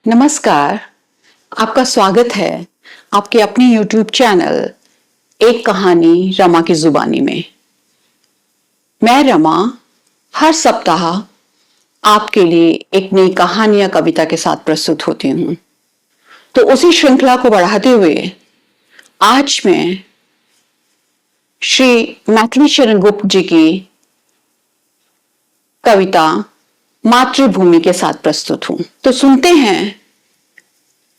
नमस्कार, आपका स्वागत है आपके अपने YouTube चैनल एक कहानी रमा की जुबानी में। मैं रमा हर सप्ताह आपके लिए एक नई कहानी या कविता के साथ प्रस्तुत होती हूँ। तो उसी श्रृंखला को बढ़ाते हुए आज मैं श्री मैथिली शरण गुप्त जी की कविता मातृभूमि के साथ प्रस्तुत हूं। तो सुनते हैं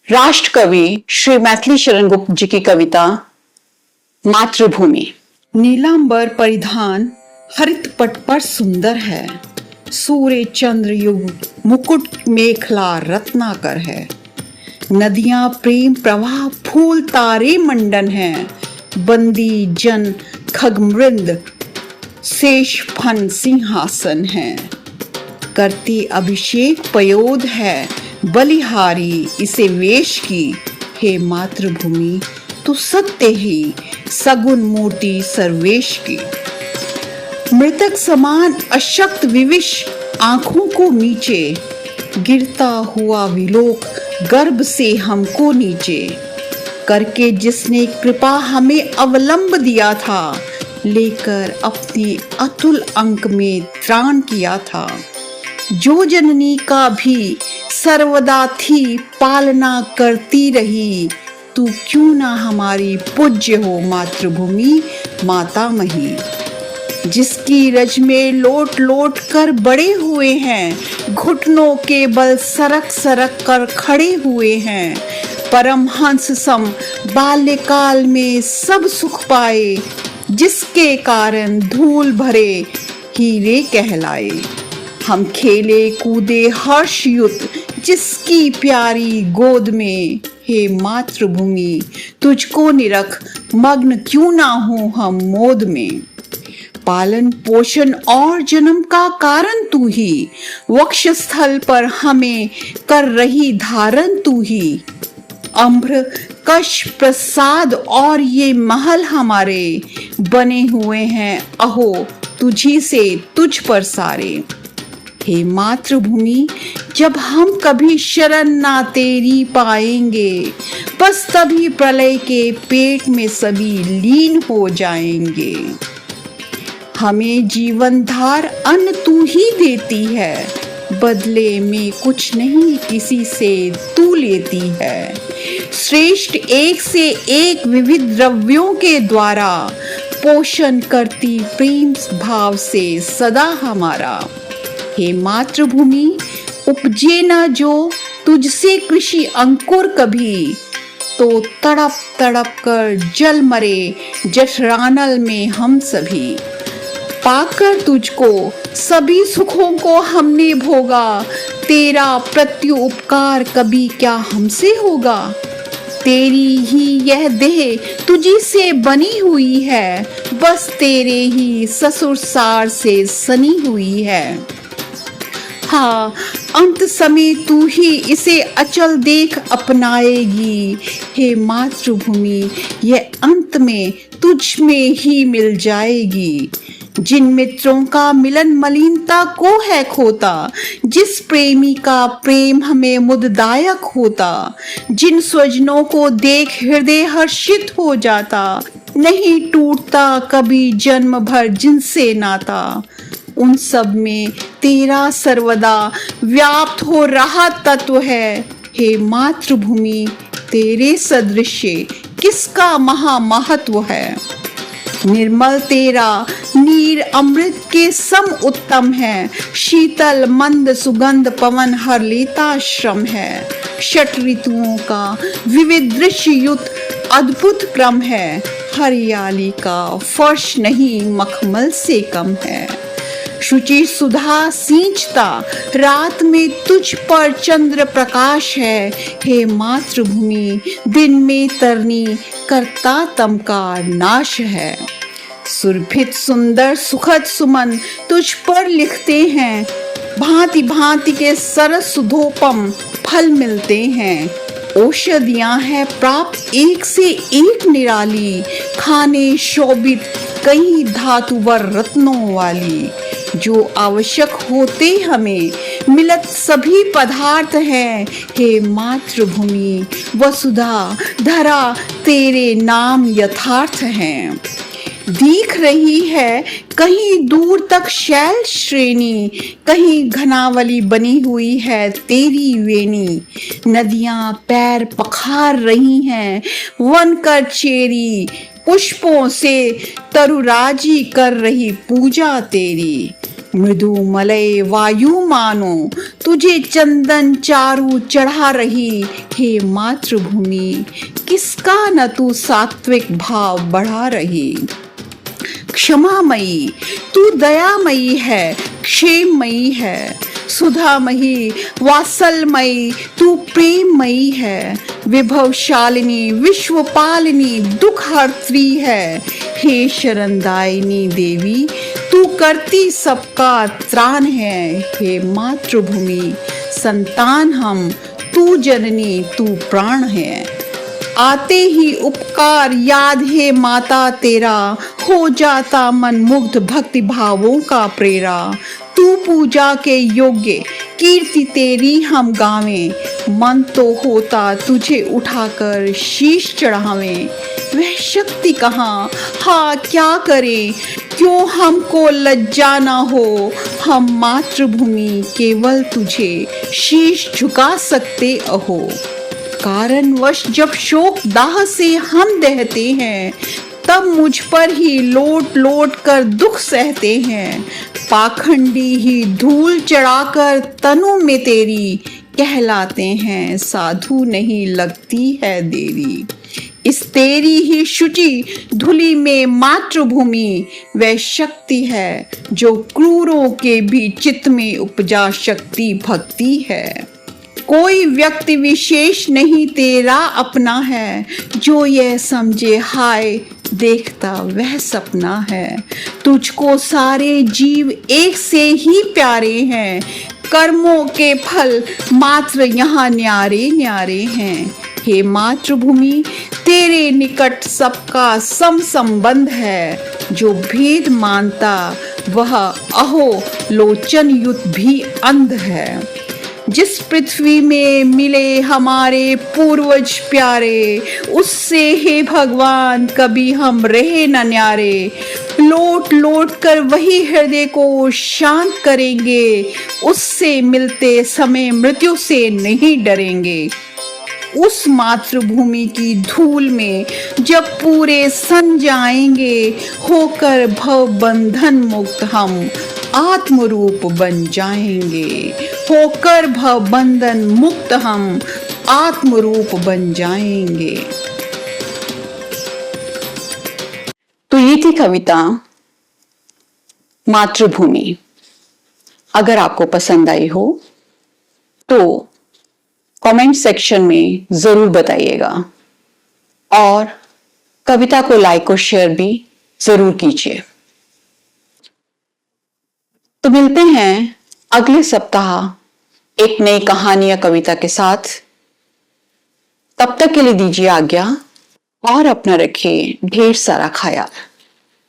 राष्ट्र कवि श्री मैथिली शरण गुप्त जी की कविता मातृभूमि। नीलांबर परिधान हरित पट पर सुंदर है, सूर्य चंद्र युग मुकुट मेखला रत्नाकर है। नदियां प्रेम प्रवाह फूल तारे मंडन है, बंदी जन खगमृंद शेष फन सिंहासन है। करती अभिषेक पयोद है, बलिहारी इसे वेश की। हे मातृभूमि तू सत्य ही सगुन मूर्ति सर्वेश की। मृतक समान अशक्त विविश आंखों को नीचे, गिरता हुआ विलोक गर्भ से हमको नीचे। करके जिसने कृपा हमें अवलंब दिया था, लेकर अपने अतुल अंक में त्राण किया था। जो जननी का भी सर्वदा थी पालना करती रही, तू क्यों ना हमारी पूज्य हो मातृभूमि माता मही। जिसकी रज में लोट लोट कर बड़े हुए हैं, घुटनों के बल सरक सरक कर खड़े हुए हैं। परमहंस सम बाल्यकाल में सब सुख पाए, जिसके कारण धूल भरे हीरे कहलाए। हम खेले कूदे हर्षयुत जिसकी प्यारी गोद में, हे मातृभूमि तुझको निरख मग्न क्यों ना हो हम मोद में। पालन पोषण और जन्म का कारण तू ही, वक्षस्थल पर हमें कर रही धारण तू ही। अम्र कश प्रसाद और ये महल हमारे, बने हुए हैं अहो तुझी से तुझ पर सारे। हे मातृभूमि जब हम कभी शरण ना तेरी पाएंगे, बस तभी प्रलय के पेट में सभी लीन हो जाएंगे। हमें जीवन धार अन्न तू ही देती है, बदले में कुछ नहीं किसी से तू लेती है। श्रेष्ठ एक से एक विविध द्रव्यों के द्वारा, पोषण करती प्रेम भाव से सदा हमारा। हे मातृभूमि उपजे न जो तुझसे कृषि अंकुर कभी, तो तड़प तड़प कर जल मरे जठरानल में हम सभी। पाकर तुझको सभी सुखों को हमने भोगा, तेरा प्रत्यु उपकार कभी क्या हमसे होगा। तेरी ही यह देह तुझी से बनी हुई है, बस तेरे ही ससुर सार से सनी हुई है। हाँ अंत समय तू ही इसे अचल देख अपनाएगी। हे मातृभूमि यह अंत में तुझ में ही मिल जाएगी। जिन मित्रों का मिलन मलिनता को है खोता, जिस प्रेमी का प्रेम हमें मुददायक होता। जिन स्वजनों को देख हृदय हर्षित हो जाता, नहीं टूटता कभी जन्म भर जिनसे नाता। उन सब में तेरा सर्वदा व्याप्त हो रहा तत्व है। हे मातृभूमि तेरे सदृश किसका महामहत्व है। निर्मल तेरा नीर अमृत के सम उत्तम है, शीतल मंद सुगंध पवन हर लेता श्रम है। षट ऋतुओं का विविध दृश्य युत अद्भुत क्रम है, हरियाली का फर्श नहीं मखमल से कम है। शुचि सुधा सींचता रात में तुझ पर चंद्र प्रकाश है। हे मातृभूमि दिन में तरनी करता तम का नाश है। सुरभित सुंदर सुखद सुमन तुझ पर लिखते हैं, भांति भांति के सरस सुधोपम फल मिलते हैं। औषधियां है प्राप्त एक से एक निराली, खाने शोभित कई धातुवर रत्नों वाली। जो आवश्यक होते हमें मिलत सभी पदार्थ हैं। हे मातृभूमि वसुधा धरा तेरे नाम यथार्थ हैं। दिख रही है कहीं दूर तक शैल श्रेणी, कहीं घनावली बनी हुई है तेरी वेणी। नदियां पैर पखार रही हैं वन कर चेरी, पुष्पों से तरुराजी कर रही पूजा तेरी। मृदु मलय वायु मानो तुझे चंदन चारू चढ़ा रही। हे मातृभूमि किसका न तू सात्विक भाव बढ़ा रही। क्षमामयी तू दयामयी है, क्षेममयी है, सुधामयी वात्सलमयी तू प्रेममयी है। विभवशालिनी विश्वपालिनी दुख हर्त्री है। हे शरणदायिनी देवी तू करती सबका त्राण है। हे मातृभूमि संतान हम, तू जननी तू प्राण है। आते ही उपकार याद है माता तेरा, हो जाता मन मुग्ध भक्ति भावों का प्रेरा। तू पूजा के योग्य कीर्ति तेरी हम गावें, मन तो होता तुझे उठाकर शीश चढ़ावें। वह शक्ति कहाँ, हाँ क्या करें, क्यों हमको लज्जा ना हो। हम मातृभूमि केवल तुझे शीश झुका सकते अहो। कारणवश जब शोक दाह से हम दहते हैं, तब मुझ पर ही लोट लोट कर दुख सहते हैं। पाखंडी ही धूल चढ़ाकर तनु में तेरी, कहलाते हैं साधु नहीं लगती है देरी। इस तेरी ही शुचि धूलि में मातृभूमि वह शक्ति है, जो क्रूरों के भी चित्त में उपजा शक्ति भक्ति है। कोई व्यक्ति विशेष नहीं तेरा अपना है, जो यह समझे हाय देखता वह सपना है। तुझको सारे जीव एक से ही प्यारे हैं, कर्मों के फल मात्र यहाँ न्यारे न्यारे हैं। हे मातृभूमि तेरे निकट सबका सम संबंध है, जो भेद मानता वह अहो लोचन युत भी अंध है। जिस पृथ्वी में मिले हमारे पूर्वज प्यारे, उससे हे भगवान कभी हम रहे न न्यारे। लोट लोट कर वही हृदय को शांत करेंगे, उससे मिलते समय मृत्यु से नहीं डरेंगे। उस मातृभूमि की धूल में जब पूरे सन जाएंगे, होकर भव बंधन मुक्त हम आत्मरूप बन जाएंगे। होकर भव बंधन मुक्त हम आत्मरूप बन जाएंगे। तो ये थी कविता मातृभूमि। अगर आपको पसंद आई हो तो कमेंट सेक्शन में जरूर बताइएगा और कविता को लाइक और शेयर भी जरूर कीजिए। तो मिलते हैं अगले सप्ताह एक नई कहानी या कविता के साथ। तब तक के लिए दीजिए आज्ञा और अपना रखिए ढेर सारा ख्याल।